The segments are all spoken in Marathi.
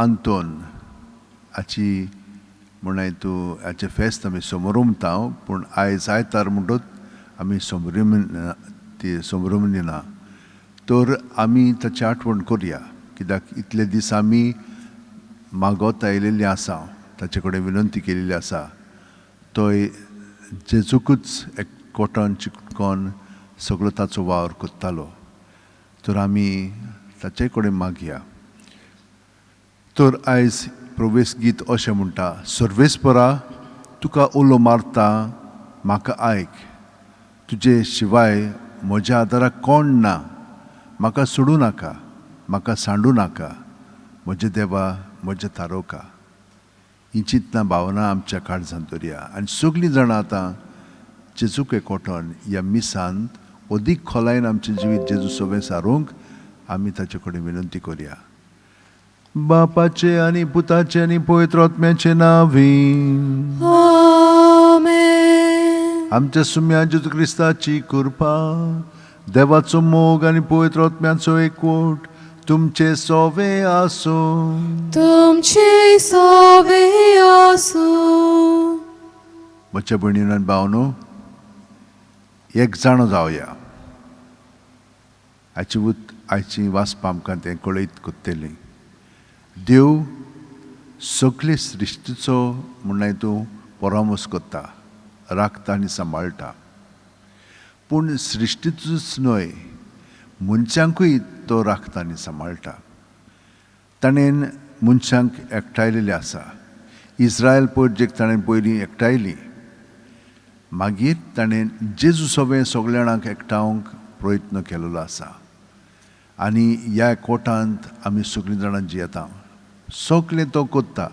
Anton हाची म्हणाय तूं हाचे फेस्त आमी समोरुमता पूण आयज आयतार म्हणटूच आमी समोरुमना तर आमी ताची आठवण करया कित्याक इतले दीस आमी मागोत आयिल्ली आसा ताचे कडेन विनंती केलेली आसा तोय जेजूकूच एकवटान चिकटून सगळो ताचो वावर करतालो तर आमी ताचे कडेन मागया तर आयज प्रवेश गीत अशें म्हणटा सर्वेस्परा तुका उलो मारता म्हाका आयक तुजे शिवाय म्हज्या आदाराक कोण ना म्हाका सोडूं नाका म्हाका सांडूं नाका म्हजे देवा म्हजे तारोका ही चिंतना भावना आमच्या काळजांत दवरया आनी सगळीं जाणां आतां जेजूक एकवटान ह्या मिसांत अदीक खोलायेन आमचें जिवीत जेजू सोबे सारूंक आमी ताचे कडेन विनंती करया बापाचे आनी पुताचे आनी पवित्र आत्म्याचे नांवीन आमेन. आमच्या सुम्या जेजू क्रिस्ताची कृपा देवाचो मोग आनी पवित्र आत्म्याचो एकवट तुमचे सोवे आसूं तुमचे सोवे आसूं. म्हज्या भयणीनो आनी भावनो एक जाणो जावया आयची वाचपां आमकां तें कळयत कोत्तेली देव सगळे सृश्टीचो म्हणल्यार तूं परामोस करता राखता आनी सांबाळटा पूण सृश्टीचोच न्हय मनशांकूय तो राखता आनी सांबाळटा ताणें मनशांक एकठायलेलें आसा इस्रायल पयजेक ताणें पयलीं एकठायली मागीर ताणें जेजू सोबे सगळ्या जाणांक एकठांवंक प्रयत्न केलेलो आसा आनी ह्या एकवटांत आमी सगळीं जाणां जियेता सगळें तो करता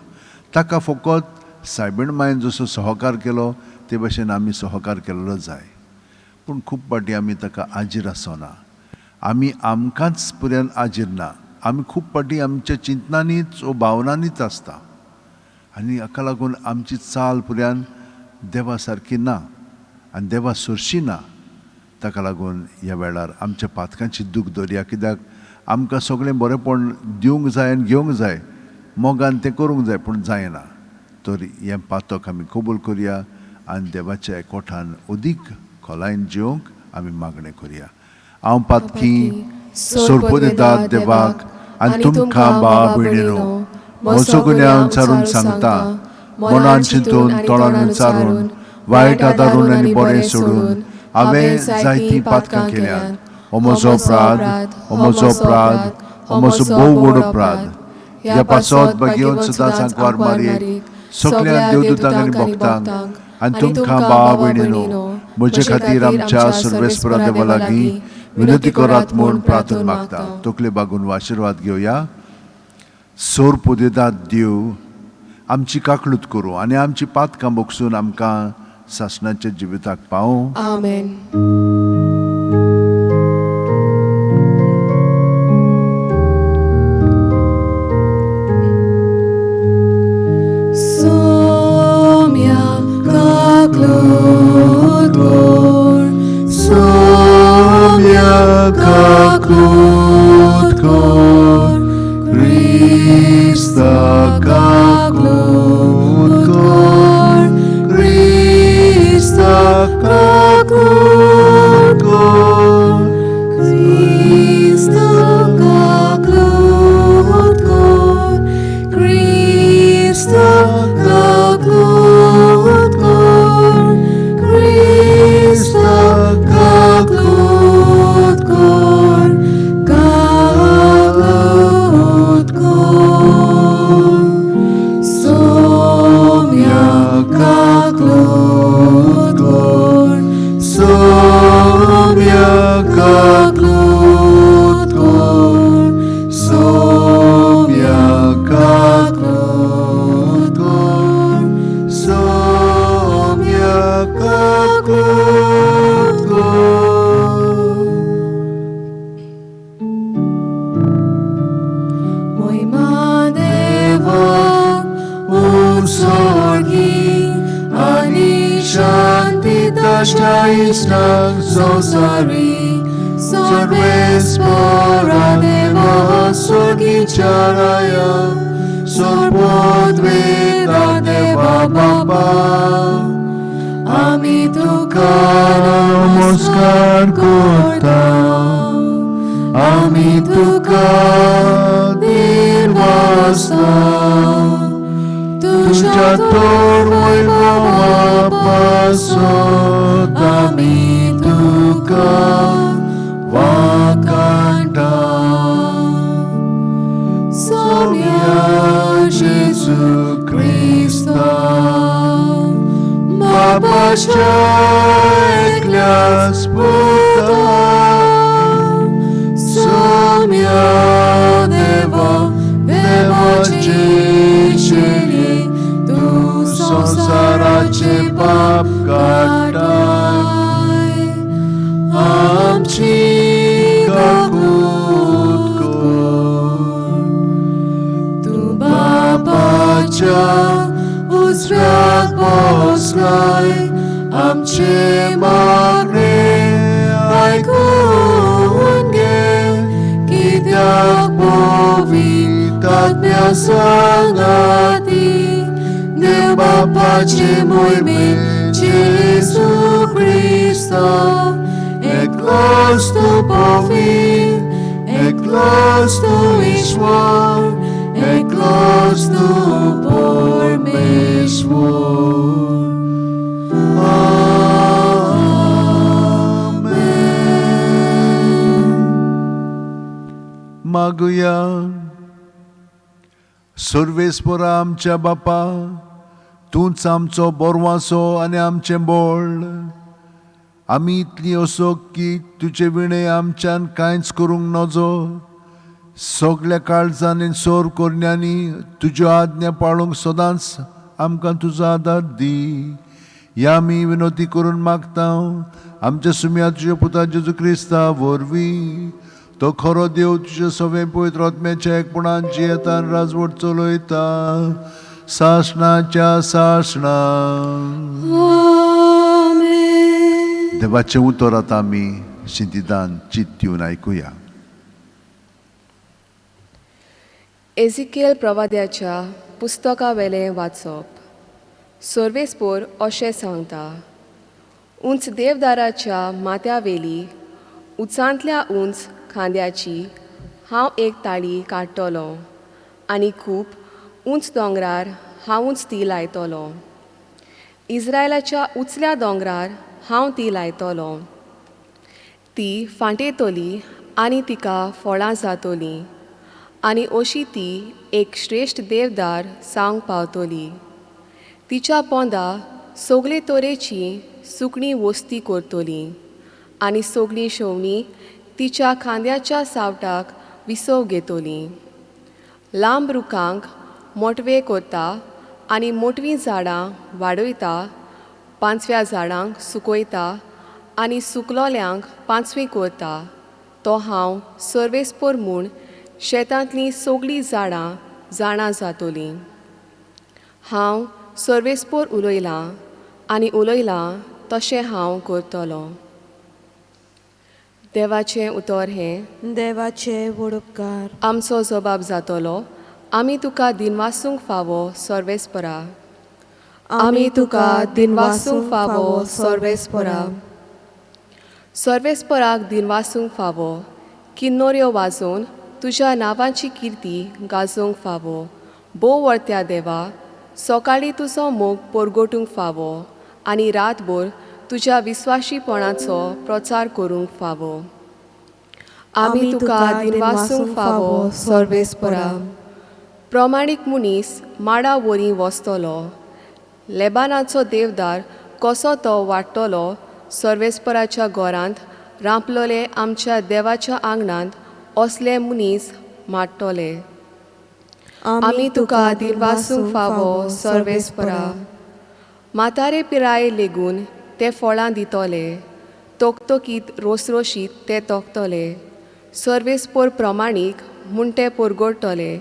ताका फकत सायबीण मायन जसो सहकार केलो ते भशेन आमी सहकार केल्लो जाय पूण खूब फावटी आमी ताका आजीर आसना आमी आमकांच पुरान आजीर ना आमी खूब फावटी आमच्या चिंतनांनीच वा भावनांनीच आसता आनी हाका लागून आमची चाल पुरान देवा सारकी ना आनी देवा सरशी ना ताका लागून ह्या वेळार आमच्या पातकांची दूख दवरया कित्याक आमकां सगळें बरेंपण दिवंक जाय आनी घेवंक जाय मोगान तें करूंक जाय पूण जायना तर हें पातक आमी कबूल करया आनी देवाच्या एकवटान अदीक खोलायेन जिवंक आमी मागणें करया हांव पातकी सोडपो दितात देवाक आनी तुमकां भाव भयणीनो म्हजो गुन्यांव विचारून सांगता मनान चिंतून तोंडान विचारून वायट आदारून आनी बरें सोडून हांवें जायतीं पातकां केल्यात हो म्हजो अपराध हो म्हजो अपराध हो म्हजो भोव व्हड अपराध ह्या पासत बागेवन सुद्दां सांकवार मारयेक सगळ्या देवदूतांक आनी भक्तांक आनी तुमकां भाव भयणीनो म्हजे खातीर आमच्या सर्वेस्परा देवा लागीं विनंती करात म्हूण प्रार्थना मागता तकले बागून आशिर्वाद घेवया सोर पोदेदात देव आमची काकलूत करूं आनी आमची पातकां बोगसून आमकां सासणाच्या जिविताक पावूं आमेन. नमस्कार करता आमी तुका निर्वासता तुझ्या तोड वैभवापासून आमी तुका वाकांडा सोम्या जेजू क्रिस्ता बापाच्या एकल्याच पुता सोम्या देवा देवाचे शेरे तू संसाराचे पाप काढाय आमची काकूत कर तू बापाच्या उजव्यात बसलाय आमचे मागणे ऐकून घे कित्याक पवित्रात्म्या सांगाती देव बापाचे मोहिमेत जेजू क्रिस्ता एकलोच तू पवित्र एकलोच तू ईश्वर एकलोच तू परमेश्वर मागुया सर्वेस्परा आमच्या बापा तूंच आमचो बोरवासो आनी आमचें बोळ आमी इतली असो की तुजे विणे आमच्यान कांयच करूंक नजो सगळ्या काळजांनी सोर कोरण्यांनी तुज्यो आज्ञा पाळूंक सदांच आमकां तुजो आदार दी या आमी विनोती करून मागता आमच्या सुम्या तुज्या पुता जेजू क्रिस्ता वरवीं तो खरो देव तुजे सगळे पवित्र आत्म्याच्या एकपणान जियेता आनी राजवट चलयता सासणाच्या सासणा देवाचें उतर आतां आमी शिंतिदान चित्त दिवन आयकुया. एजिकेल प्रवाद्याच्या पुस्तका वेलें वाचप. सर्वेस्पोर अशें सांगता, उंच देवदाराच्या माथ्यावेली उंचांतल्या उंच खांद्याची हांव एक ताळी काडटलों आनी खूब उंच दोंगरार हांवूच ती लायतलों. इस्रायलाच्या उंचल्या दोंगरार हांव ती लायतलों. ती फांटेतली आनी तिका फळां जातलीं आनी अशी ती एक श्रेश्ठ देवदार सांग पावतली. तिच्या पोंदा सगळे तरेची सुकणीं वस्ती करतलीं आनी सगळीं शेवणीं तिच्या खांद्याच्या सावटाक विसव घेतलीं. लांब रुखांक मोटवे करता आनी मोटवीं झाडां वाडयता, पांचव्या झाडांक सुकयता आनी सुकलोल्यांक पांचवी करता. तो हांव सर्वेस्पोर म्हूण शेतांतलीं सगळीं झाडां जाणां जातलीं. हांव सर्वेस्पोर उलयलां आनी उलयलां तशें हांव करतलों. देवाचें उतर हें देवाचे वडोपकार आमचो जबाब जातलो. आमी तुका दिनवासूंक फावो सर्वेस्परा. आमी तुका दिनवासूंक फावो सर्वेस्परा. सर्वेस्पराक दिनवासूंक फावो किन्नोऱ्यो वाजोवन तुज्या नांवाची किर्ती गाजोवंक फावो. बोव वर्त्या देवा, सकाळीं तुजो मोग परगोटूंक फावो आनी रातभर तुज्या विस्वाशीपणाचो प्रचार करूंक फावो. आमी तुका दिनवासूंक फावो सर्वेस्परा. प्रमाणीक मनीस माडा वरी वचतलो. लेबानाचो देवदार कसो तो वाडटलो सर्वेस्पराच्या घरांत रांपलोले आमच्या देवाच्या आंगणांत असले मनीस माडटले. आमी तुका दिनवासूंक फावो सर्वेस्परा. म्हातारे पिराये लेगून ते फळां दितले. तोकतोकीत रोसरोशीत ते तोखतले. सर्वेस्पोर प्रमाणीक म्हूण ते परगडटले.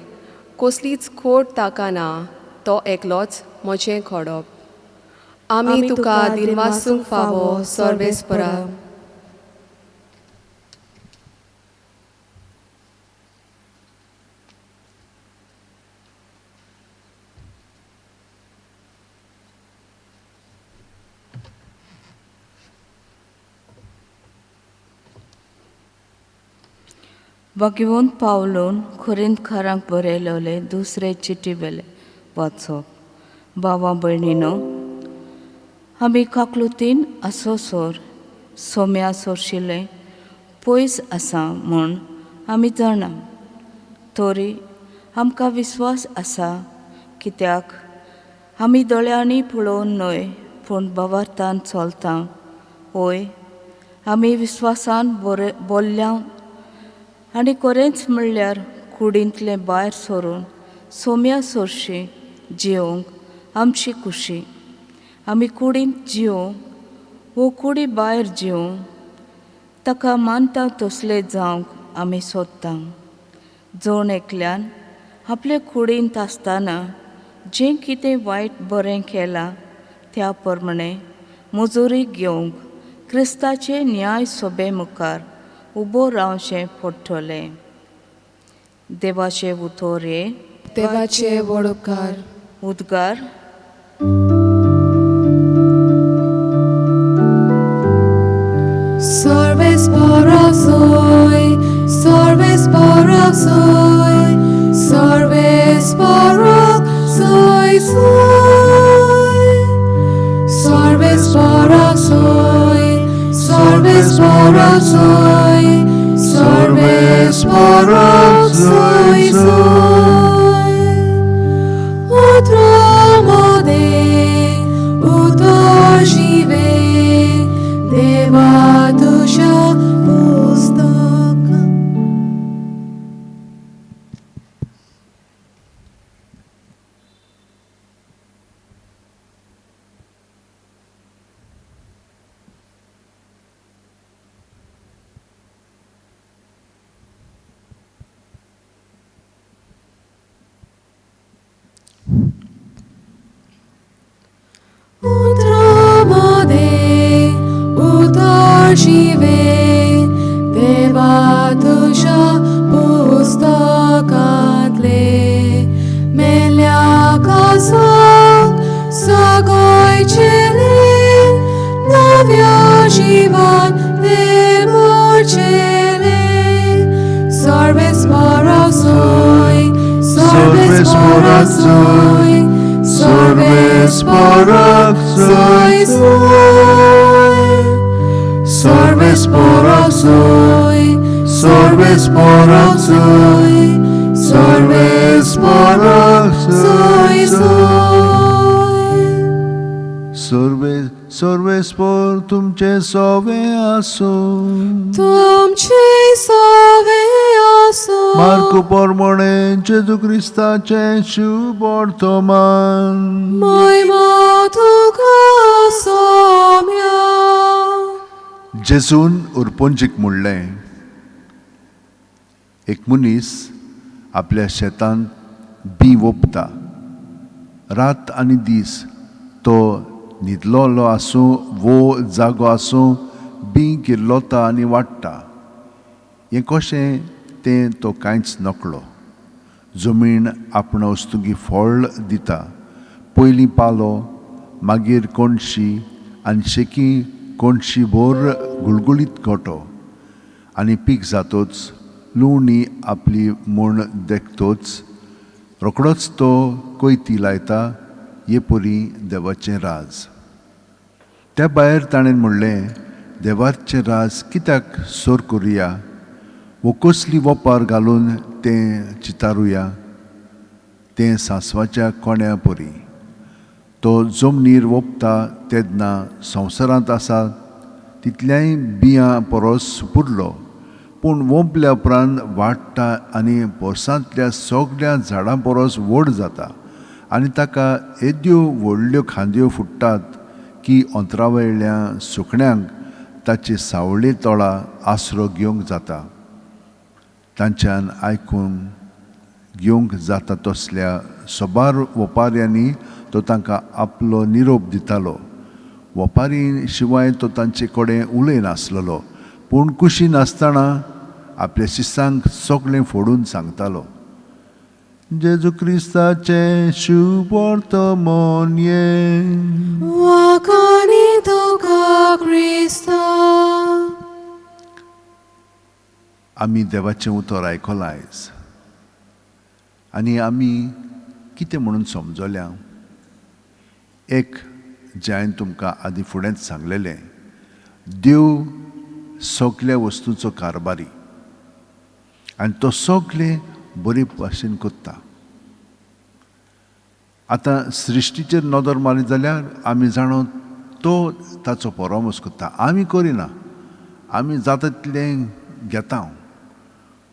कसलीच खोट ताका ना, तो एकलोच म्हजें खोडप. आमी तुका दिनवासूंक फावो सर्वेस्परा. बागिवून पावलून कोरिंथकारांक बरयलोले दुसरे चिटी वेले वाचप. भावा भयणीनो, आमी काकलुतीन आसो सोर सोम्या सोरशिल्ले पयस आसा म्हूण आमी जाणा. तरी आमकां विस्वास आसा, कित्याक आमी दोळ्यांनी पळोवन न्हय पूण भावार्थान चलता. ओय, आमी विस्वासान बोल्ल्या आनी खरेंच म्हणल्यार कुडींतले भायर सरून सोम्या सोरशी जिवंक आमची खुशी. आमी कुडींत जिवंक वो कुडी भायर जिवंक ताका मानता तसले जावंक आमी सोदता. जोण एकल्यान आपले कुडींत आसतना जें कितें वायट बरें केलां त्या प्रमाणे मुजोरी घेवंक क्रिस्ताचे न्याय सोबे मुखार उबो रावचें पडटलें. देवाचे उतर हे देवाचे व्हड उपकार. उद्गार. Sorbes porok soy, sorbes porok soy, sorbes porok soy soy. Sorbes porok soy, sorbes porok soy, sorbes porok soy soy. Otro mode, utor žive, Deva dusha pustak. Utramode, utor žive, Deva dusha pustakatle. Melia kazak, sagojčele, Navia živan nemorčele. Sorbes porok soy, sorbes porok soy, sorbes porok soy soy. Sorbes porok soy, sorbes porok soy, sorbes porok soy soy. Sorbes por तुमचे सोवे आसो. तुमचे सोवे आसो. मार्क पोरमोणे जेजू क्रिस्ताचे शुभ वर्तमान. महिमा तुका सोम्या. जेजून उरपोंजीक म्हणलें, एक मनीस आपल्या शेतांत बी वोपता. रात आनी दीस तो न्हिदलोलो आसूं वो जागो आसूं बी किर्लोता आनी वाडटा. हें कशें तें तो कांयच नकळो. जमीन आपण वस्तुंकी फळ दिता. पयलीं पालो, मागीर कोणशी आनी शेकी कोणशी भोर गुळगुळीत गोठो. आनी पीक जातोच लुवणी आपली म्हूण देखतोच रोखडोच तो कोयती लायता. हे परी देवाचें राज. त्या भायर ताणें म्हणलें, देवाचें राज कित्याक सोर करुया, वो कसली वोपार घालून तें चितारुया. तें सांसवाच्या कोण्या परी. तो जमनीर वोपता तेदना संवसारांत आसा तितल्याय बियां परोस पुरलो, पूण वोंपल्या उपरांत वाडटा आनी पोरसांतल्या सगळ्या झाडां परोस व्हड जाता. आनी ताका येद्यो व्हडल्यो खांद्यो फुट्टात की अंतरावयल्या सुकण्यांक ताची सावळी तोळा आसरो घेवंक जाता. तांच्यान आयकून घेवंक जाता तसल्या सोबार वोपाऱ्यांनी तो तांकां आपलो निरोप दितालो. वोपारी शिवाय तो तांचे कडेन उलयनासलो, पूण कुशीन आसतना आपल्या शिसांक सगळें फोडून सांगतालो. जेजू क्रिस्ताचे शुभ वर्तमान ये. Wakani tuka Krista. आमी देवाचें उतर आयकलां आयज आनी आमी कितें म्हणून समजल्या एक जें हांवें तुमकां आदीं फुडेंच सांगलेलें देव सगल्या वस्तूंचो कारबारी आनी तो सगळे बरे भाशेन करता. आतां सृश्टीचेर नदर मारी जाल्यार आमी जाणो तो ताचो परामर्श करता. आमी करिना, आमी जाता तितलें घेता,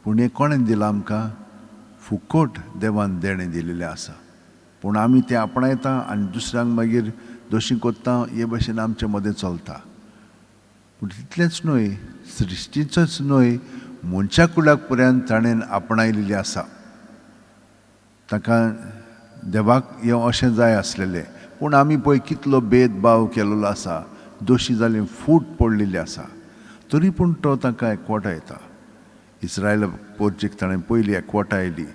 पूण हें कोणें दिलां आमकां? फुकट देवान देणें दिलेलें आसा. पूण आमी तें आपणायता आनी दुसऱ्यांक मागीर दोशी कोत्ता, हे भाशेन आमचे मदें चलता. पूण तितलेंच न्हय, सृश्टीचोच न्हय, मनशा कुळाक पर्यंत ताणें आपणायलेली आसा. ताका देवाक हें अशें जाय आसलेलें, पूण आमी पळय कितलो भेदभाव केलेलो आसा, दोशी जालीं फूट पडलेली आसा, तरी पूण तो ताका एकवटायता. इस्रायल पोरचेक ताणें पयलीं एकवटायली,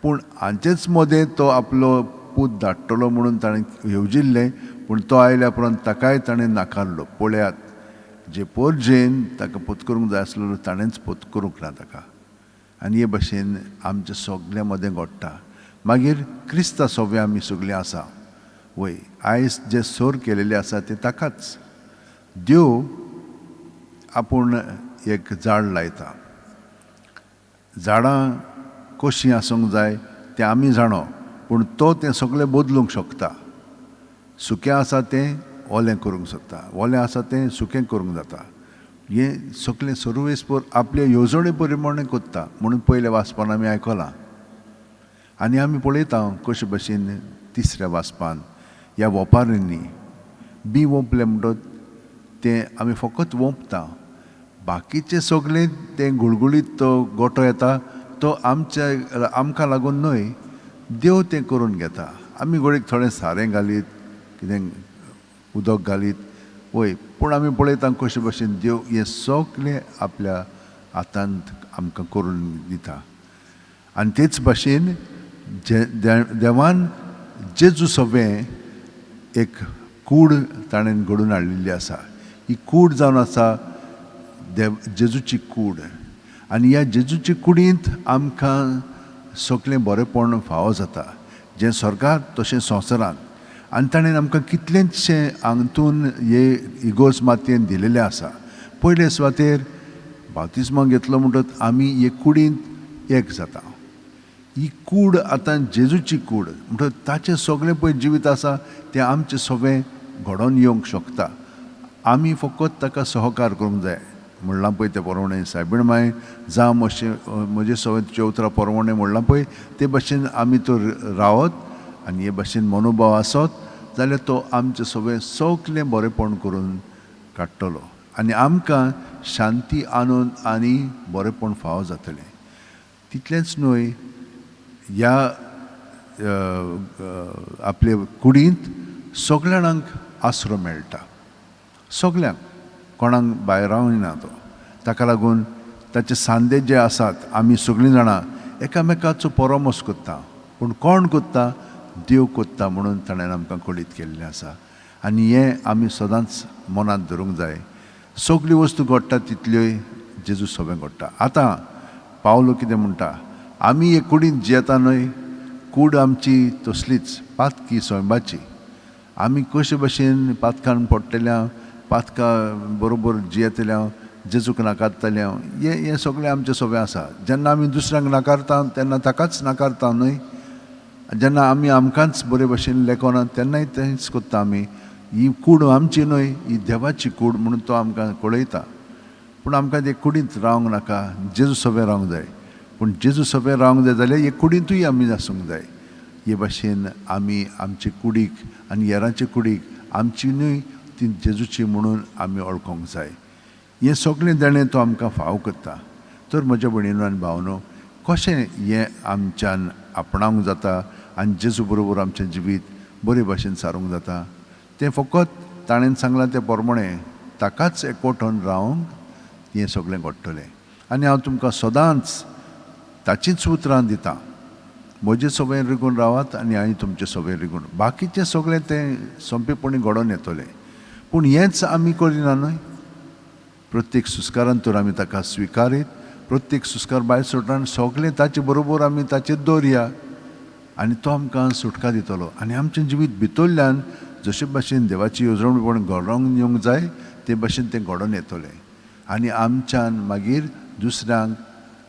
पूण हांचेच मदें तो आपलो पूत धाडटलो म्हणून ताणें येवजिल्लें, पूण तो आयल्या उपरांत ताकाय ताणें नाकारलो. पळयात, जे पोरजेन ताका पोत करूंक जाय आसलेलो ताणेंच पोत करूंक ना ताका. आनी हे भाशेन आमच्या सगल्या मदें घडटा. मागीर क्रिस्ता सोबे आमी सगळीं आसा, वय आयज जे सोर केलेले आसा ते ताकाच. देव आपूण एक झाड लायता, झाडां कशीं आसूंक जाय तें आमी जाणो, पूण तो तें सगळें बदलूंक शकता. सुकें आसा तें ओलें करूंक शकता, ओलें आसा तें सुकें करूंक जाता. हें सगळें सर्वेस्पर आपले येवजणे प्रमाणे कोत्ता म्हणून पयल्या वाचपान आमी आयकलां. आनी आमी पळयता कशे भाशेन तिसऱ्या वाचपान ह्या वोपारींनी बी वोंपलें म्हणटत तें आमी फकत वोंपता, बाकीचें सगळें तें गुळगुळीत तो गोठो येता तो आमकां लागून न्हय, देव तें करून घेता. आमी घडीक थोडें सारें घालीत, कितें उदक घालीत, वय, पूण आमी पळयता कशे भाशेन देव हें सगळें आपल्या हातांत आमकां करून दिता. आनी तेच भाशेन देवान जेजू सोबें एक कूड ताणें घडून हाडलेली आसा. ही कूड जावन आसा जेजूची कूड. आनी ह्या जेजूचे कुडींत आमकां सगळें बरेंपण फावो जाता, जें स्वर्गांत तशें संवसारांत. आनी ताणें आमकां कितलेंचशे हांतून हे इगोर्ज मातयेन दिलेलें आसा. पयले सुवातेर बाप्तिस्मा घेतलो म्हणटच आमी हे कुडींत एक जाता. ही कूड आतां जेजूची कूड म्हणटच ताचें सगळें पळय जिवीत आसा तें आमचें सगळें घडोवन येवंक शकता. आमी फकत ताका सहकार करूंक जाय. म्हणलां पळय तें परवणें सायबीण माय जावं म्हजें सगळें तुजें उतरां परवणें म्हणलां पळय, ते भाशेन आमी तर रावत आनी हे भाशेन मनोभाव आसत जाल्यार तो आमचें सगळें बरेंपण करून काडटलो आनी आमकां शांती आनंद आनी बरेंपण फावो जातलें. तितलेंच न्हय, ह्या आपले कुडींत सगळ्या जाणांक आसरो मेळटा, सगळ्यांक, कोणाक भायर रावना तो. ताका लागून ताचे सांदे जे आसात आमी सगळीं जाणां एकामेकाचो परामर्श करता, पूण कोण करता? देव करता म्हणून ताणें आमकां कळीत केल्लें आसा. आनी हें आमी सदांच मनांत धरूंक जाय. सगळी वस्तू घडटा तितल्योय जेजू सोबें घडटा. आतां पावलो कितें म्हणटा? आमी हे कुडींत जियेता न्हय, कूड आमची तसलीच पातकी सोयंबाची. आमी कशे भाशेन पातकान पडटल्या, पातकां बरोबर जियेतल्या, जेजूक नाकारतल्या, हें सगळें आमचें सोबें आसा. जेन्ना आमी दुसऱ्यांक नाकारता तेन्ना ताकाच नाकारता न्हय. जेन्ना आमी आमकांच बरे भाशेन लेखना तेन्नाय तेंच कोत्ता आमी. ही कूड आमची न्हय, ही देवाची कूड म्हणून तो आमकां कळयता. पूण आमकां ते कुडींत रावंक नाका, जेजू सोबें रावंक जाय. पूण जेजू सोबें रावंक जाय जाल्यार हे कुडींतूय आमी आसूंक जाय. हे भाशेन आमी आमचे कुडीक आनी हेरांचे कुडीक आमची न्हय ती जेजूची म्हणून आमी वळखोंक जाय. हें सगळें देणें तो आमकां फाव करता. तर म्हज्या भयणीनो आनी भावनो, कशें हें आमच्यान आपणावंक जाता आनी जेजू बरोबर आमचें जिवीत बरे भाशेन सारूंक जाता? तें फकत ताणें सांगलां ते प्रमाणें ताकाच एकवटून रावंक हें सगळें घडटलें. आनी हांव तुमकां सदांच ताचीच उतरां दितां. म्हजे सोबें रिगून रावात आनी हांवें तुमचे सोबें रिगून. बाकीचें सगळें तें सोंपेपणी घडोवन येतलें. पूण हेंच आमी करिना न्हय. प्रत्येक सुस्कारान तर आमी ताका स्विकारीत प्रत्येक सुस्कार भायर सोडटा सगळें ताचे बरोबर आमी ताचेर दवरया आनी तो आमकां सुटका दितलो आनी आमचें जिवीत भितरल्यान जशे भाशेन देवाची येवजणपण घडोवन येवंक जाय ते भाशेन तें घडोवन येतलें आनी आमच्यान मागीर दुसऱ्यांक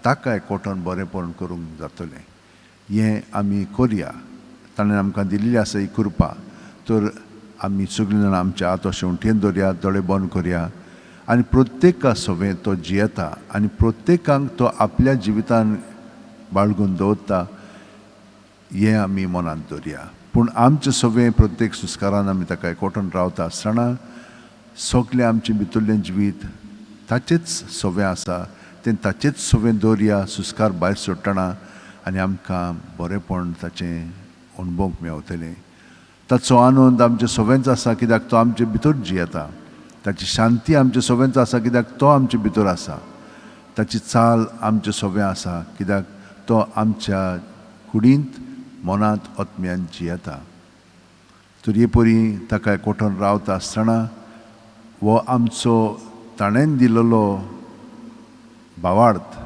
ताका एकवटोन बरेंपण करूंक जातलें हें आमी करया ताणें आमकां दिल्ली आसा ही कृपा तर आमी सगळीं जाणां आमच्या हात अशें उंटेन दवरया दोळे बंद करया आनी प्रत्येका सवें तो जियेता आनी प्रत्येकांक तो आपल्या जिवितान बाळगून दवरता हें आमी मनांत दवरया पूण आमचें सवें प्रत्येक सुस्कारान आमी ताका एकवटून रावता आसतना सगळें आमचें भितरलें जिवीत ताचेंच सवें आसा तें ताचेंच सवें दवरया सुस्कार भायर सोडटना आनी आमकां बरेंपण ताचें अणभवूंक मेळटलें ताचो आनंद आमच्या सगळ्यांचो आसा कित्याक तो आमचे भितर जियेता ताची शांती आमच्या सगळ्यांचो आसा कित्याक तो आमचे भितर आसा ताची चाल आमचें सगळें आसा कित्याक तो आमच्या कुडींत मनांत आत्म्यान जियेता तर हे परी ताका एकवटून रावता आसतना हो आमचो ताणें दिलेलो भावार्थ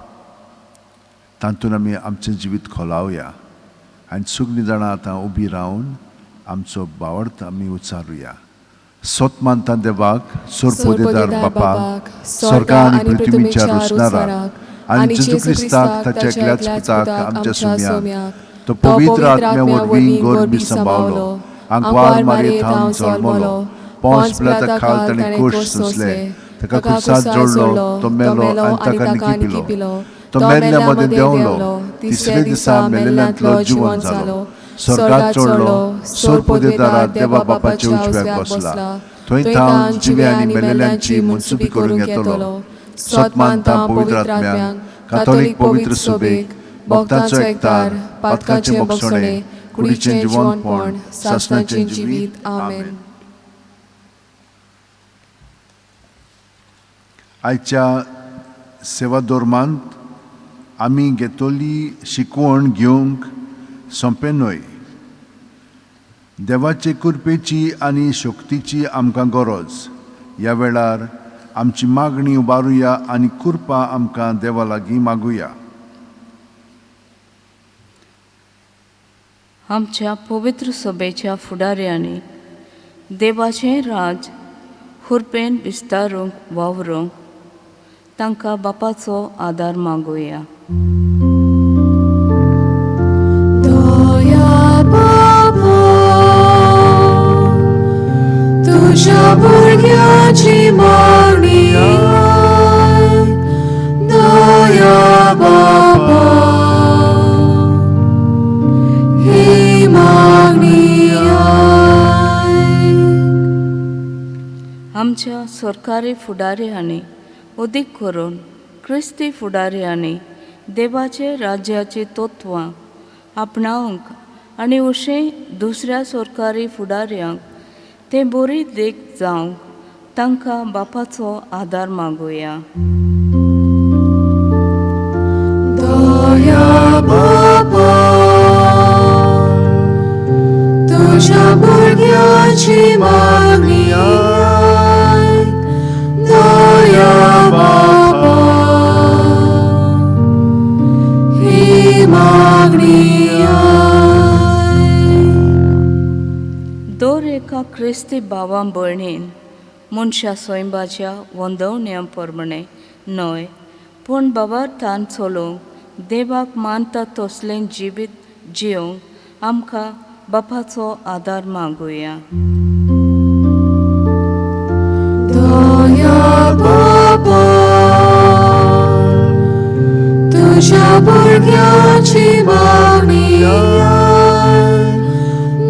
तातूंत आमी आमचें जिवीत खोलावया आनी सगळीं जाणां आतां उबी रावन आमचो भावार्थ आमी उच्चारुया सोत मानता देवाक सोरपोदेदार बापाक स्वर्गा आनी पृथ्वीच्या रुचणाराक आनी जेजू क्रिस्ताक ताच्या एकल्याच पुताक आमच्या सोम्याक तो पवित्र आत्म्या वरवीं गोरबी सांबावलो आंकवार मारयेंत हांव जल्मलो पोंच पिलाता खाल ताणें कोश सोंसले ताका क्रुसार जोडलो तो मेलो आनी ताका निकी पिलो तो मेल्ल्या मदें देंवलो तिसरे दिसा मेल्ल्यांतलो जिवंत जालो स्वर्गात चडलो सोरपोदेदारा देवा बापाच्या उजव्याक बसला थंय थांवन जिवे आनी मेल्ल्यांची मनसुबी करूंक येतलो सोत मानता पवित्र आत्म्यांक कातोलीक पवित्र सोबेक भक्तांचो एकतार पातकांचे मोगसणे कुडीचें जिवंतपण सासणाचें जिवीत आमेन. आयच्या सेवा धोर्मांत आमी घेतली शिकवण घेवंक सोंपें न्हय देवाचे कृपेची आनी शक्तीची आमकां गरज ह्या वेळार आमची मागणी उबारुया आनी कृपा आमकां देवा लागीं मागुया. आमच्या पवित्र सभेच्या फुडाऱ्यांनी देवाचें राज खुरपेन विस्तारूंक वावरूंक तांकां बापाचो आदार मागुया. तुझ्या भुरग्याची मागणी दया बाबा ही मागणी आमच्या सरकारी फुडाऱ्यांनी अदीक करून क्रिस्ती फुडाऱ्यांनी देवाचे राज्याची तत्वां आपणावंक आनी अशें दुसऱ्या सरकारी फुडाऱ्यांक ते बरी देख जावंक तांकां बापाचो आदार मागुया. दया बाबा तुझ्या भुरग्याची मागणी दया बाबा ही मागणी दर एका क्रिस्ती भावां भयणीन मनशा स्वयंबाच्या वंदवण्या प्रमाणे न्हय पूण बाबार्थान चलोवंक देवाक मानता तसलें जिवीत जियोंक आमकां बापाचो आदार मागुया. दया बाबा तुझ्या भुरग्याची मागणी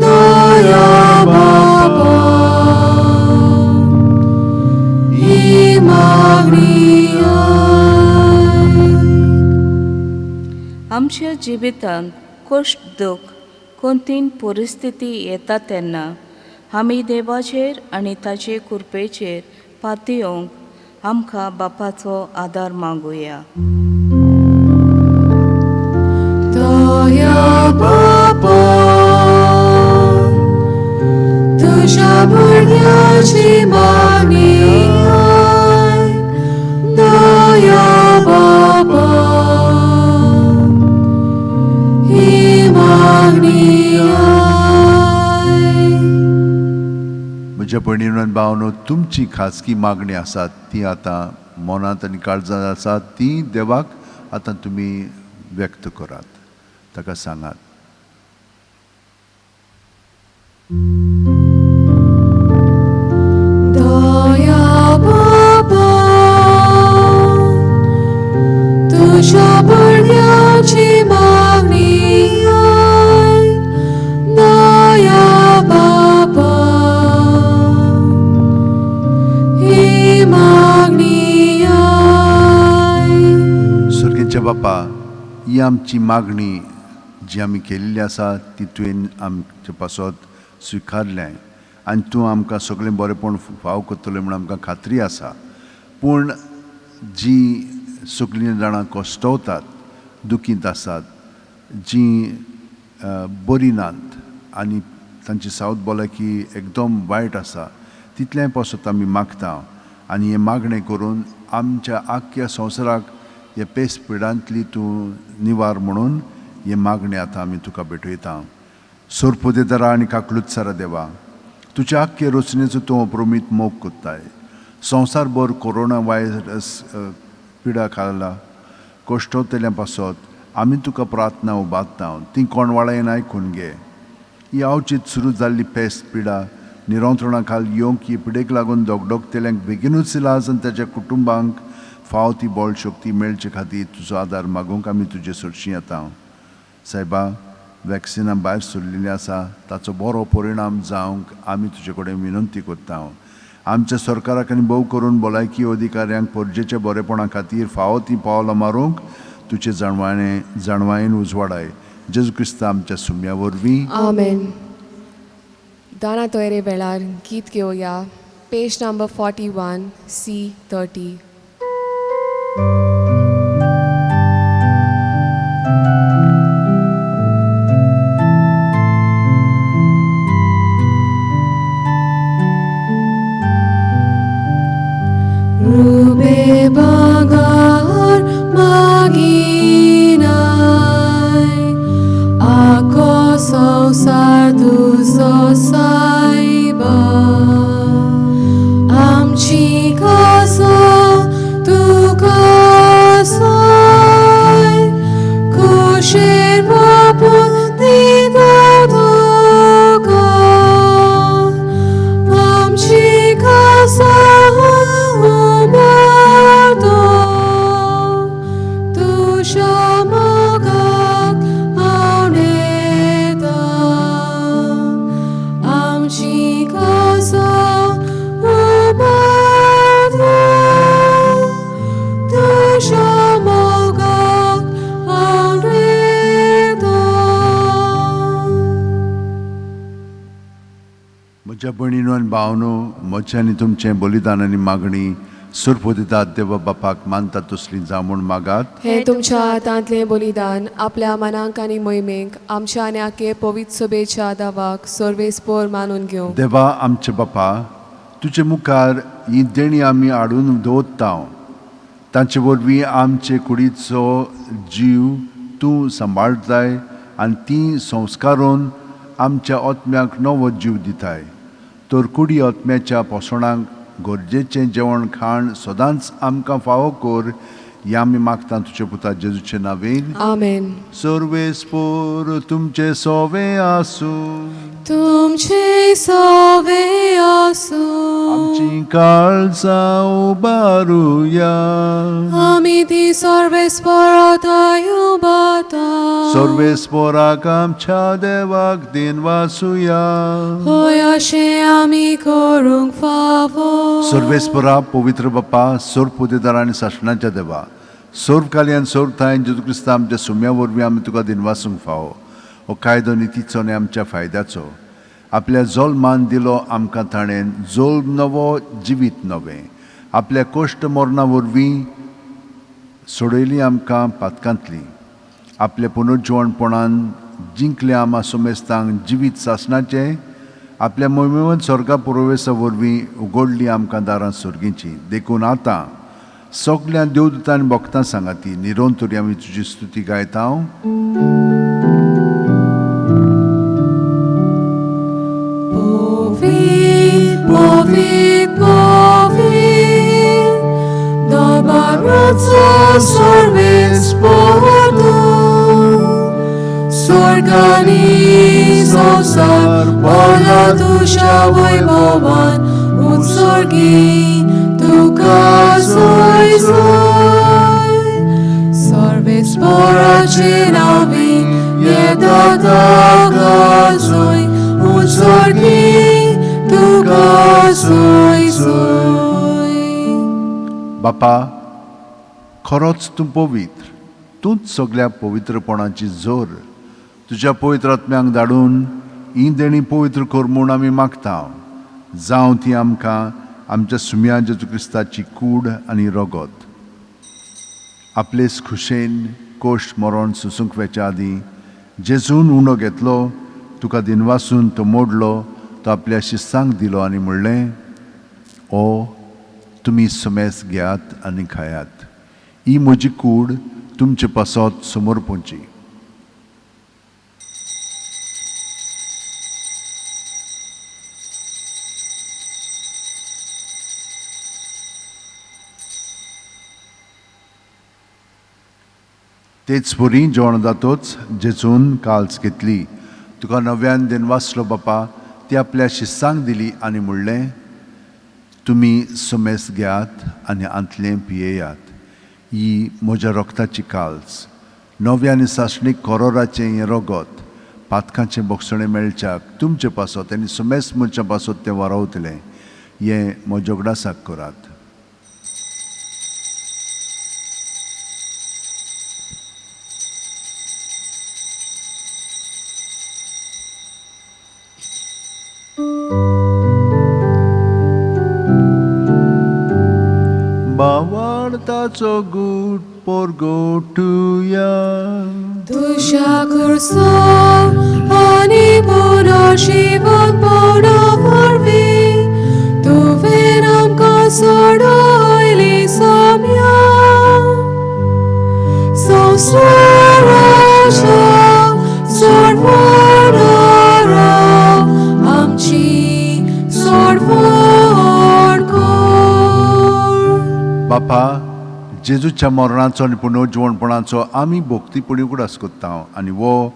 दया बाबा ही मागणी आमच्या जिवितांत कश्ट दूख कोणतीन परिस्थिती येता तेन्ना आमी देवाचेर आनी ताचे कृपेचेर पातयेवंक आमकां बापाचो आदार मागुया. दया बाबा तुझ्या भुरग्याची मागणी दया बाबा म्हज्या भयणीनो आनी भावनो, तुमची खाजगी मागणी आसा ती आतां मनांत आनी काळजांत आसा ती देवाक आतां तुमी व्यक्त करात, ताका सांगात. दया बाबा, तुझ्या बळग्याची मागणी आय. दया बाबा, ही मागणी आय. सुर्गेचे बापा, ही आमची मागणी जी आमी केल्ली आसा ती तुवें आमचे पासत स्विकारलें आनी तूं आमकां सगळें बरेंपण फाव करतलें म्हूण आमकां खात्री आसा. पूण जी सगळीं जाणां कश्टवतात, दुखीत आसात, जीं बरीं नात आनी तांची सावत भलायकी एकदम वायट आसा, तितलें पासत आमी मागता. आनी हें मागणें करून आमच्या आख्या संवसाराक हे पेस पिडांतली तूं निवार म्हणून हे मागणी आतां आमी तुका भेटयता. सोरपोदेदारा आनी काकलुत्सारा देवा, तुज्या आख्खे रचनेचो तूं अप्रमीत मोग कोत्ताय. संवसारभर कोरोना व्हायरस पिडा खाला कश्टवतल्या पासत आमी तुका प्रार्थना उबारता, ती कोणवाळेन आयकून घे. ही अवचीत सुरू जाल्ली पेस्त पिडा निरंत्रणा खाल येवंक ही पिडेक लागून दोगदोगतेल्यांक बेगीनूच इलाज आनी ताच्या कुटुंबांक फाव ती बळ शक्ती मेळचे खातीर तुजो आदार मागूंक आमी तुजे सरशी येता. सायबा, वॅक्सिनां भायर सरलेलीं आसा, ताचो बरो परिणाम जावंक आमी तुजे कडेन विनंती करता. आमच्या सरकाराक आनी भोव करून भलायकी अधिकाऱ्यांक परजेच्या बरेपणा खातीर फावो ती पावलां मारूंक तुजे जाणवायेन उजवाडाय. जेजू क्रिस्त आमच्या सुम्या वरवीं. आमेन. दाना तोयरे वेळार गीत घेवया. Page number 41 C30. Rube bagar maginay, ako संसार तुझो सायबा. आमची कासा तुका साय, कुशीर बापून दिता तुका. आमची कासा उबारता, तुझ्या मोगाक आवडेता. आमची कासा उबारता, तुझ्या मोगाक आवडेता. म्हज्या भयणीनो आनी भावनो, म्हजें आनी तुमचें बलिदान आनी मागणी सुरपोदितात देवा बापाक मानता तसली जावं म्हूण मागात. हे तुमच्या हातांतलें बलिदान आपल्या मनांक आनी मोहिमेक आमच्या आनी आखे पवित्र सभेच्या दावाक सर्वेस्पोर मानून घेवं. देवा आमचे बापा, तुजे मुखार ही देणी आमी हाडून दवरता. तांचे वरवीं आमचे कुडीचो जीव तूं सांबाळताय आनी ती संस्कारून आमच्या आत्म्याक नवो जीव दिताय. तर कुडी आत्म्याच्या पोसणाक गरजेचें जेवण खाण सदांच आमकां फावो कर, हें आमी मागता तुजे पुता जेजूचे नांवेन. आमेन. सर्वेस्पोर तुमचे सोवे आसूं, तुमचे सवे आसूं, आमची काळजां उबारुया. आमी ती सर्वेस्पराताय उबारता. सर्वेस्पोराक आमच्या देवाक दिन वासुया. होय अशें आमी करूंक फावो. सर्वेस्परा पवित्र बापा, सोरपोदेदार आनी सासणाच्या देवा, सोर्वकाली आनी सोर्वथायन जेजू क्रिस्त आमच्या सुम्या वरवीं आमी तुका दिन वासूंक फावो. हो कायदो नितीचो आनी आमच्या फायद्याचो. आपल्या जल्मान दिलो आमकां ताणें जल्म नवो जिवीत नवें. आपल्या कश्ट मरणा वरवीं सोडयली आमकां पातकांतली. आपल्या पुनर्जीवणपणान जिंकले आमा सोमेस्तांक जिवीत सासणाचें. आपल्या मोहिमेवंत स्वर्गा पुरोवेसा वरवीं उगडली आमकां दारां सुर्गीची. देखून आतां सगल्या देवदूतां आनी भक्तां सांगाती निरंतरी आमी तुजी स्तुती गायता. Provide Provit, Dabaratso Sorves Portum, Sorgani Sosar Bola Tusha Voivovan, Utsorgi Tuka Zoi Zoi, Sorves Poracinavi, Yedadaga Zoi, Utsorgi Tuka Zoi Zoi. बापा, खरोच तूं पवित्र, तूंच सगळ्या पवित्रपणाची जोर तुज्या पवित्र आत्म्यांक धाडून ही देणी पवित्र कर म्हूण आमी मागता. जावं ती आमकां आमच्या सुम्या जेजू क्रिस्ताची कूड आनी रगत. आपलेच खुशेन कोश्ट मरण सुसूंक वेच्या आदीं जेजून उणो घेतलो, तुका दिनवासून तो मोडलो, तो आपल्या शिस्सांक दिलो आनी म्हणलें, ओ तुमी समेस घेयात आनी खायात. ही म्हजी कूड तुमचे पासत समोर पोंची. तेच बरी जेवण जातोच जेजून काल्स घेतली. तुका नव्यान दिनवासलो बापा, ती आपल्या शिस्सांक दिली आनी म्हणलें, तुमी समेस घेयात आनी आंतलें पियेयात. ही म्हज्या रोगताची काल्स, नव्या आनी सासणीक कोरोराचें हें रगत, पातकांचें बोगसणें मेळच्याक तुमचे पासत आनी समेस मनशा पासत तें वारावतलें. हें म्हज्या उगडासाक करात. बावार्ताचो गूट पोरगोटुया. Tuja curso, ani bona shivon bona varvi, tu venam casodo ili samya. Sosraraja, sorvorara, amchi, sorvorkor. बापा, जेजूच्या मरणाचो आनी पुनर्जीवणपणाचो आमी भोक्तीपणी उगडास कोत्ता आनी वो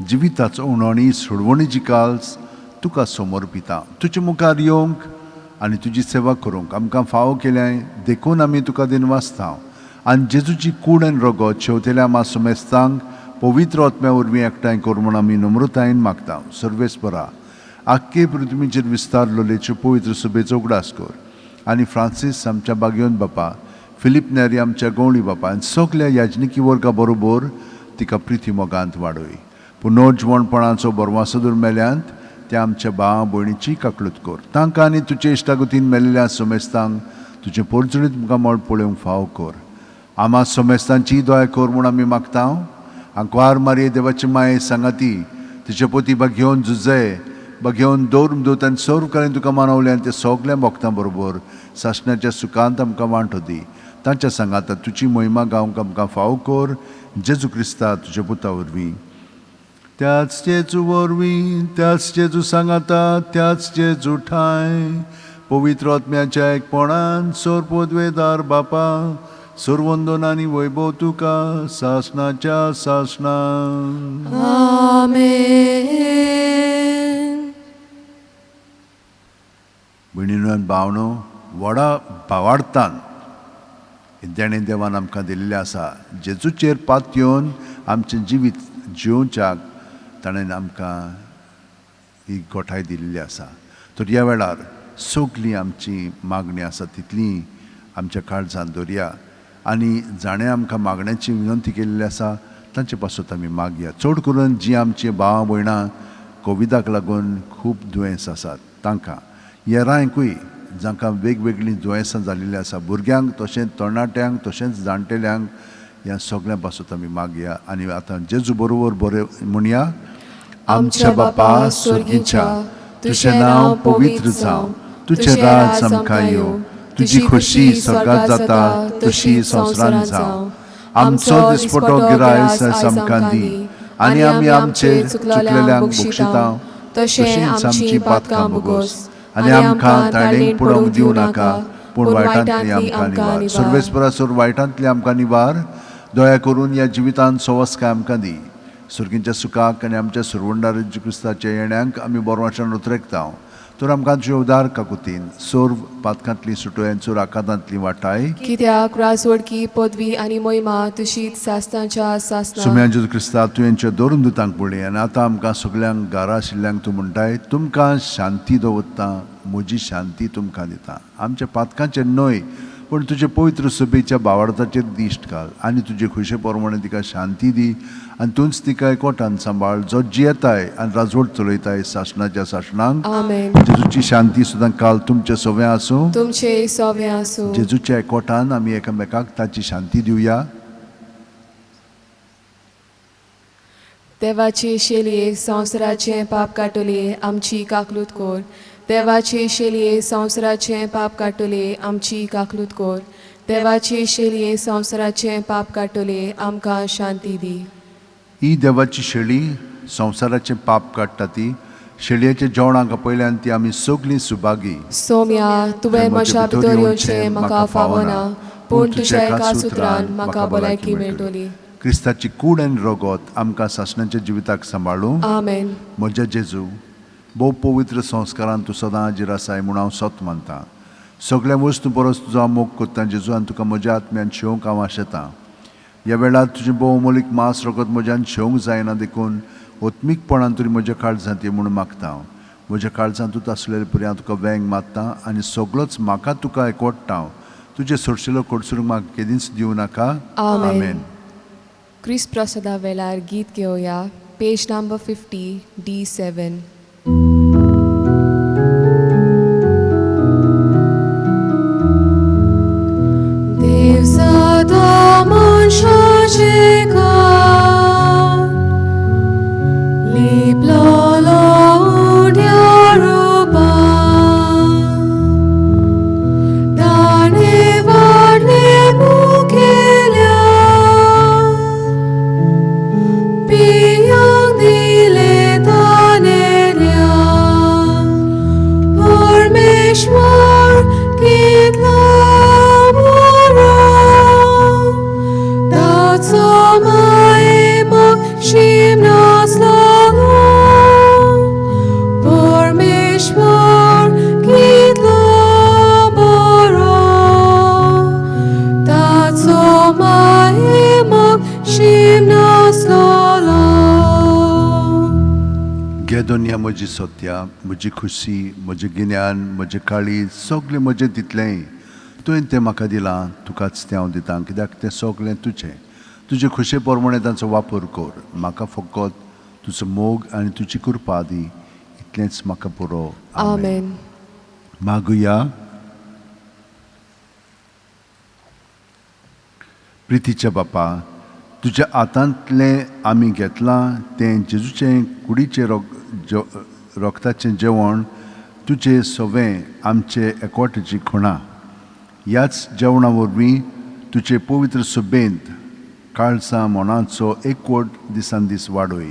जिविताचो उणोवणी सोडवणीची काल्स तुका समर्पिता. तुजे मुखार येवंक आनी तुजी सेवा करूंक आमकां फावो केलें देखून आमी तुका दिनवासता. आनी जेजूची कूड आनी रगत शेवतेल्या मातसो मेस्तांक पवित्र आत्म्या वरवीं एकठांय कर म्हूण आमी नम्रतायेन मागता. सर्वेस्परा, आख्खे पृथ्वीचेर विस्तारलो लेच्यो पवित्र सभेचो उगडास कर. आनी फ्रांसीस आमच्या बागयोन बापा, फिलीप नेरी आमच्या गवळी बापा आनी सगल्या याजनिकी वर्गा बरोबर तिका प्रिती मोगांत वाडय. पुनर्जीवणपणाचो बरवासोदूर मेल्यांत त्या आमच्या भावा भयणीची काकलूत कर. तांकां आनी तुजे इश्टागतीन मेल्ल्या समेस्तांक तुजे परजणीत मुखामळ पळोवंक फाव कर. आमा समेस्तांची दोय कर म्हूण आमी मागता. आंकवार मारये देवाची माये सांगाती, तिचे पोती घेवन झुजे घेवन दौरून दोतान सर्वकालीन तुका मानवलें आनी ते सगल्या भक्तां बरोबर सासणाच्या सुखांत आमकां वांटो दी. तांच्या सांगाता तुजी महिमा गावंक आमकां फाव कर. जेजू क्रिस्ता तुज्या पुता वरवीं. त्याच जेजू वरवीं, त्याच जेजू सांगाता, त्याच जेजू ठाय, पवित्र आत्म्याच्या एकपणान सोरपोद्वेदार बापा, सर्वंदन आनी वैभव तुका सासणाच्या सासणा. Amen. भयणीनो आनी भावनो, व्हडा भावार्थान देणें देवान आमकां दिल्लें आसा. जेजूचेर पातयेवन आमचें जिवीत जिवच्याक ताणें आमकां ही गोठाय दिल्ली आसा. तर ह्या वेळार सगळीं आमची मागणी आसा तितली आमच्या काळजांत दवरया आनी जाणें आमकां मागण्याची विनंती केल्ली आसा तांचे पासत आमी मागया. चड करून जीं आमचीं भावां भयणां कोविडाक लागून खूब दुयेंस आसात तांकां, येरांकूय जांकां वेगवेगळीं दुयेंसां जाल्लीं आसा, भुरग्यांक तशेंच तरणाट्यांक तशेंच जाणटेल्यांक, ह्या सगळ्यां पासत आमी मागया. आनी आतां जेजू बरोबर बरें म्हणया. आमच्या बापा स्वर्गीच्या, तुजें नांव पवित्र जावं, तुजें राज आमकां येवं, तुजी खोशी स्वर्गांत जाता तशी संवसारांत जावं. आमचो दिसपटो गिराय आयज आमकां दी, आनी आमी आमचेर चुकलेल्यांक बक्षिता तशेंच आमची पातकां भोगोस, आनी आमकां ताळणेक पडोवंक दिवं नाका, पूण वायटांतली आमकां निवार. सर्वेस्परासूर वायटांतली आमकां निवार. दया करून ह्या जिवितांत सवस्काय आमकां दी. सुर्गींच्या सुखाक आनी आमच्या सुरवंडा जेजू क्रिस्ताच्या येण्याक आमी बोरवाशान उतरेकता. तर आमकां तुजे उदार काकुतीन सोर्व पातकांतली सुटोय, चोर आकांतांतली वाटाय. कित्याक राजवडकी पदवी आनी मोहिमा तुशीच सासनाच्या सासना. सुम्या जेजू क्रिस्ता तुवेंचे दवरून दितांक पडली आनी आतां आमकां सगल्यांक घरा आशिल्ल्यांक तूं म्हणटाय, तुमकां शांती दवरता, म्हजी शांती तुमकां दिता. आमच्या पातकांचेर न्हय, पूण तुजे पवित्र सभेच्या भावार्थाचेर दिश्ट घाल आनी तुजे खुशे प्रमाणे तिका शांती दी आनी तूंच तिका एकवटान सांबाळ, जो जियेताय आनी राजवट चलयताय शासनाच्या शासनाक. आमेन. जेजूची शांती सुद्दां काल तुमचे सगळें आसूं. तुमचे सवे आसूं. जेजूच्या एकवटान आमी एकामेकाक ताची शांती दिवया. देवाचे शेलये संवसाराचे पाप काटले आमची काकलूत कोर. देवाचे शेलये संवसाराचे पाप काटले आमची काकलूत कोर. देवाचे शेलये संवसाराचे पाप काटले आमकां शांती दी. ही देवाची शेळी संवसाराचें पाप काडटा ती. शेळयेच्या जेवणाक पयल्यान ती आमी सगळीं सुभागी. सोम्या, तुवें म्हज्या भितर येवचें म्हाका फावना, पूण तुज्या एका सुत्रान म्हाका भलायकी मेळटली. क्रिस्ताची कूड आनी रगत आमकां सासणाच्या जिविताक सांबाळूं. आमेन. म्हज्या जेजू, भोव पवित्र संस्कारान तूं सदां हाजीर आसाय म्हूण हांव सत मानतां. सगळ्या वस्तू परस तुजो मोग करता जेजू, आनी तुका म्हज्या आत्म्यान शेवंक हांव आशेतां. ह्या वेळार तुजें भोव मोलीक मांस रगत म्हज्यान शेवंक जायना देखून ओत्मीकपणान तरी म्हज्या काळजांत ये म्हणून मागता. म्हज्या काळजांतूच आसलेले परी हांव तुका वेंग मागतां आनी सगळोच म्हाका तुका एकवटां. तुजे सोडशिल्लो कडसूरूंक म्हाका केदींच दिवं नाका. आमेन. क्रिस्त प्रसादा वेळार गीत घेवया. Page number 50 D7. देव सदा मनशाचे का लिपलेलो उड्या रूपान. ताणे वाडले मुखेल्या पियांक दिले तानेल्या. परमेश्वर कितलो बरो, ताचो मायेमोग शीम नासलो. परमेश्वर कितलो बरो, ताचो मायेमोग शीम नासलो. घेदोन म्हजी सत्या, म्हजी खुशी, म्हजें गिन्यान, म्हजें काळीज सगळें म्हजें दितलें. तुवें तें म्हाका दिलां, तुकाच तें हांव दितां, कित्याक तें सगळें तुजें. तुजे खुशे प्रमाणे तांचो वापर कर. म्हाका फकत तुजो मोग आनी तुजी कृपा दी. इतलेंच म्हाका पुरो. आमेन. मागुया. प्रितीच्या बापा, तुज्या हातांतलें आमी घेतलां तें जेजूचें कुडीचें रोगताचें जेवण, तुजें सवें आमचे एकवटाची खुणा. ह्याच जेवणा वरवीं तुजे पवित्र सभेंत काळजां मनाचो एकवट दिसान दीस वाडोय.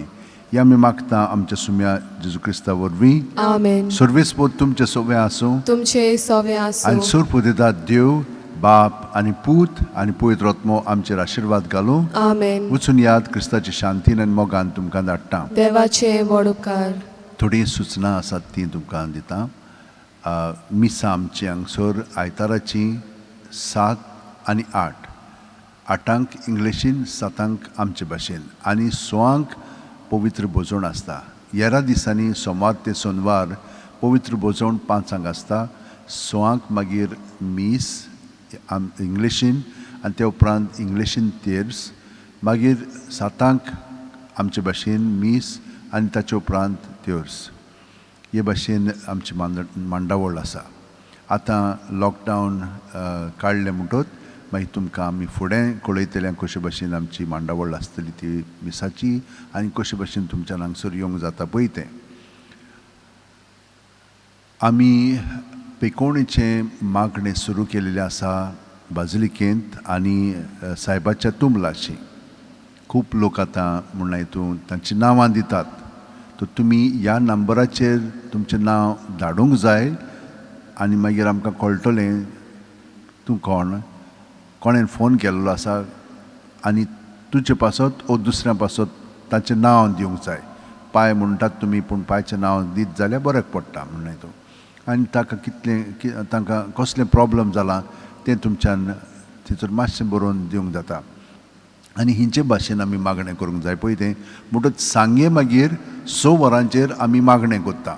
हें आमी मागता आमच्या सुम्या जेजू क्रिस्ता वरवीं. आमेन. सर्वेस्पोद तुमचे सवें आसूं तुमचे सवे आनी आसूं. सोर्प दितात देव, बाप आनी पूत आनी पवित्र आत्मो आमचेर आशिर्वाद घालूं. आमेन. वचून याद क्रिस्ताची शांतीन आनी मोगान तुमकां धाडटा. देवाचे व्हड उपकार. थोडीं सुचनां आसात तीं तुमकां दितां. मिसां आमची हांगसर आयताराची 7 आनी 8. 8 इंग्लिशीन, 7 आमचे भाशेन आनी 6 पवित्र बोजवण आसता. 11 दिसांनी सोमार ते सोनवार पवित्र बोजवण 5 आसता. 6 मागीर मीस इंग्लिशीन आनी ते उपरांत इंग्लिशीन तेर्स. मागीर 7 आमचे भाशेन मीस आनी ताचे उपरांत तेर्स. हे भाशेन आमची मांडावळ आसा. आतां लॉकडावन काडलें म्हणटच मागीर तुमकां आमी फुडें कळयतले कशे भाशेन आमची मांडावळ आसतली ती मिसाची आनी कशे भाशेन तुमच्यान हांगसर येवंक जाता पळय तें. आमी पेकोणेचें मागणें सुरू केलेलें आसा बाजलिकेंत आनी सायबाच्या तुमलाशी. खूब लोक आतां म्हणून हितून तांचीं नांवां दितात. तर तुमी ह्या नंबराचेर तुमचें नांव धाडूंक जाय आनी मागीर आमकां कळटलें तूं कोणें फोन केल्लो आसा आनी तुजे पासत ओ दुसऱ्या पासत ताचें नांव दिवंक जाय. पाय म्हणटात तुमी पूण पांयचें नांव दीत जाल्यार बऱ्याक पडटा म्हणून तो. आनी ताका कितलें तांकां कसलें प्रॉब्लम जालां तें तुमच्यान थंयसर मातशें बरोवन दिवंक जाता. आनी हिंचे भाशेन आमी मागणें करूंक जाय पळय तें. म्हणटच सांगे मागीर 6 वरांचेर आमी मागणें करता.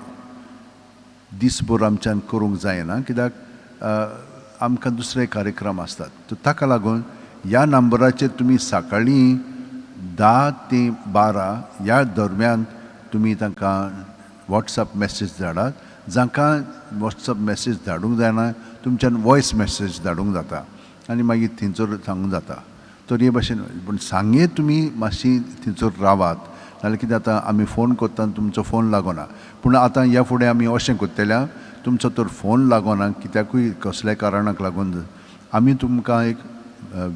दिसभर आमच्यान करूंक जायना कित्याक आमकां दुसरे कार्यक्रम आसतात. सो ताका लागून ह्या नंबराचेर तुमी सकाळीं 10 ते 12 ह्या दरम्यान तुमी तांकां वॉट्सॅप मॅसेज धाडात. जांकां वॉट्सॅप मॅसेज धाडूंक जायना तुमच्यान वॉयस मॅसेज धाडूंक जाता आनी मागीर थंयसर सांगूंक जाता. तर हे भाशेन पूण सांगे तुमी मातशी थंयसर रावात. नाल्यार कितें जाता आमी फोन करता आनी तुमचो फोन लागना. पूण आतां ह्या फुडें आमी अशें करतल्या तुमचो तर फोन लागना कित्याकूय कसल्याय कारणाक लागून आमी तुमकां एक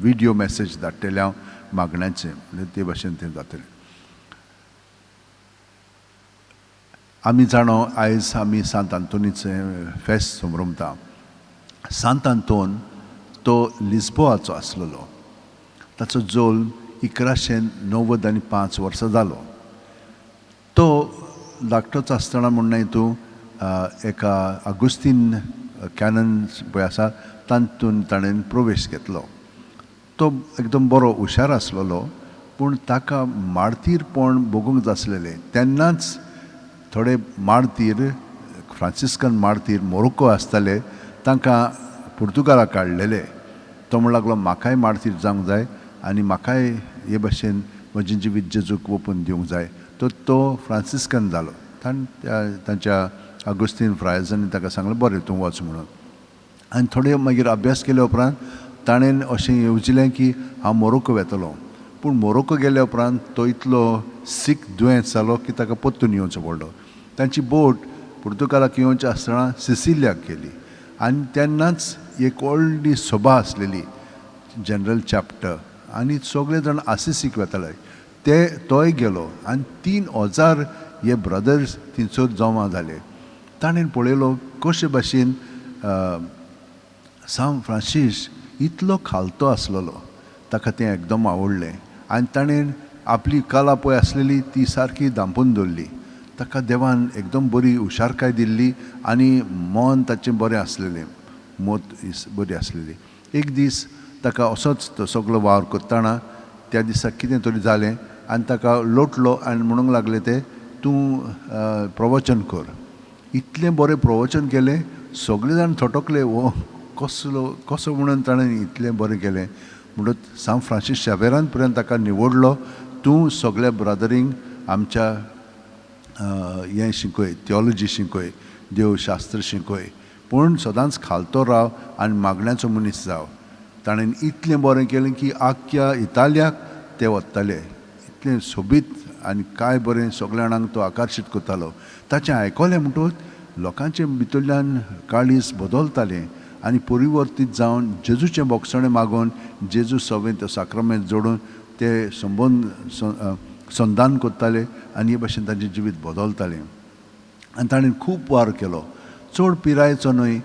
विडियो मॅसेज धाडटल्या मागण्याचें. म्हणजे ते भाशेन तें जातलें. आमी जाणो आयज आमी सांत आंतोनीचें फेस्त संभ्रमता. सांत आंतोन तो लिस्बोआचो आसलेलो. ताचो जल्म 1195 वर्सां जालो. तो धाकटोच आसतना म्हणून तूं एका अगुस्तीन कॅनन पळय आसा तातूंत ताणें प्रवेश घेतलो. तो एकदम बरो हुशार आसलेलो पूण ताका मार्तीरपण भोगूंक जाय आसलेलें. तेन्नाच थोडे मार्तीर फ्रांसिस्कन मार्तीर मोरोक्को आसताले तांकां पुर्तुगालाक काडलेले. तो म्हणूंक लागलो म्हाकाय मार्तीर जावंक जाय आनी म्हाकाय हे भाशेन म्हजें जिवीत जेजूक ओपून दिवंक जाय. तर तो फ्रांसिस्कन जालो. तांच्या अगुस्तीन फ्रायजांनी ताका सांगलें बरें तूं वच म्हणून. आनी थोडे मागीर अभ्यास केले उपरांत ताणें अशें येवजिलें की हांव मोरोक्को वेतलो. पूण मोरोक्को गेल्या उपरांत तो इतलो सीक दुयेंस जालो की ताका परतून येवचो पडलो. तांची बोट पुर्तुगालाक येवचे आसतना सिसिलियाक गेली आनी तेन्नाच एक व्हडली सभा आसलेली जनरल चॅप्टर आनी सगळे जाण आसिसीक वेताले. तोय गेलो आनी 3000 हे ब्रदर्स थंयसर जमा जाले. ताणें पळयलो कशे भाशेन सांत फ्रांसीस इतलो खालतो आसलेलो. ताका तें एकदम आवडलें आनी ताणें आपली कला पळय आसलेली ती सारकी धांपून दवरली. ताका देवान एकदम बरी हुशारकाय दिल्ली आनी मन ताचें बरें आसलेलें. मोत बरी आसलेली. एक दीस ताका असोच तो सगळो वावर करतना त्या दिसा कितें तरी जालें आनी ताका लोटलो आनी म्हणूंक लागले ते तूं प्रवचन कर. इतलें बरें प्रवचन केलें सगळे जाण थटकले. वो कसो म्हणून ताणें इतलें बरें केलें. म्हणटच सांत फ्रांसीस शावेरान पर्यंत ताका निवडलो तूं सगळ्या ब्रदरींक आमच्या हें शिकय थियोलॉजी शिकय देव शास्त्र शिकय पूण सदांच खालतो राव आनी मागण्याचो मनीस जाव. ताणें इतलें बरें केलें की आख्या इतालियाक ते वताले. इतलें सोबीत आनी काय बरें सगळ्या जाणांक तो आकर्शीत करतालो. ताचें आयकलें म्हणटच लोकांचे भितरल्यान काळीज बदलतालें आनी परिवर्तीत जावन जेजूचें बोगसणें मागून जेजू सवें तो साक्रमेंत जोडून ते संदान करताले आनी हे भाशेन ताचें जिवीत बदलतालें. आनी ताणें खूब वार केलो. चड पिरायेचो न्हय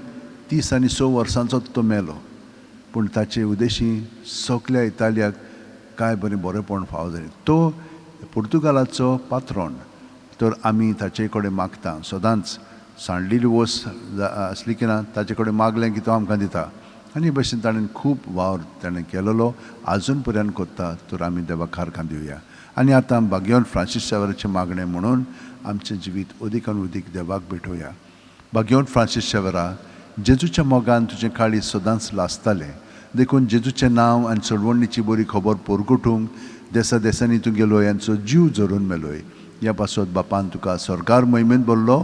30 आनी 6 वर्सांचो तो मेलो. पूण ताचे उदेशी सगल्या इतालियाक काय बरेंपण फावो जालें. तो पुर्तुगालाचो पात्रोन. तर आमी ताचे कडेन मागता सदांच सांडलेली वस आसली की ना ताचे कडेन मागलें की तो आमकां दिता. आनी हे भाशेन ताणें खूब वावर ताणें केलेलो आजून पर्यंत करता. तर आमी देवाक खारखां दिवया. आनी आतां भाग्यवान फ्रांसीस शावेराचें मागणें म्हणून आमचें जिवीत अदीकान अदीक देवाक भेटोवया. भाग्यवान फ्रांसीस शावेरा जेजूच्या मोगान तुजें काळीज सदांच लासतालें. देखून जेजूचें नांव आनी चडवणीची बरी खबर पोरगुटूंक देसा देसांनी तूं गेलोय आनी तुजो जीव जोरून मेलोय. ह्या पासत बापान तुका सरकार महिमेंत भरलो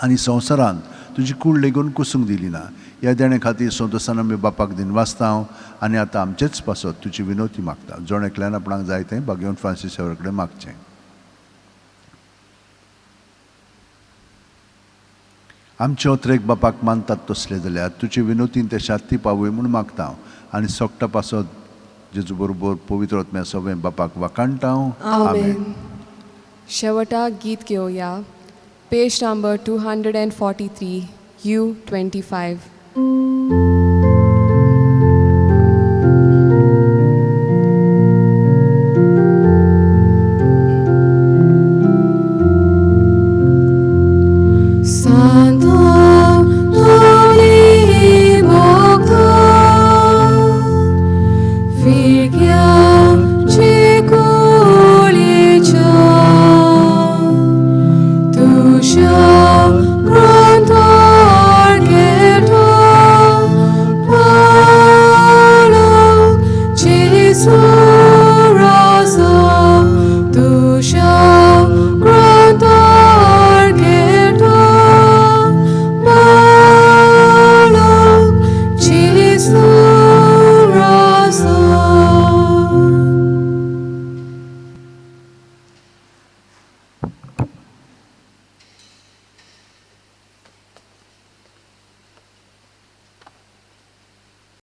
आनी संवसारांत तुजी कूड लेगून कुसूंक दिली ना. ह्या देणे खातीर संतोसान आमी बापाक दिनवासता हांव आनी आतां आमचेच पासत तुजी विनोती मागता. जोण एकल्यान आपणाक जाय तें भाग्यवान फ्रांसीस शावेरा कडेन मागचें. आमचे ओत्रेक बापाक मानतात तसले जाल्यार तुजे विनोतीन ते शांती पावय म्हूण मागता हांव आनी सोगटा पासत जेजू बरोबर पवित्र आत्म्या सवें बापाक वाकाणटा हांव. आमेन. शेवटाक गीत घेवया. Page number 243. U 25.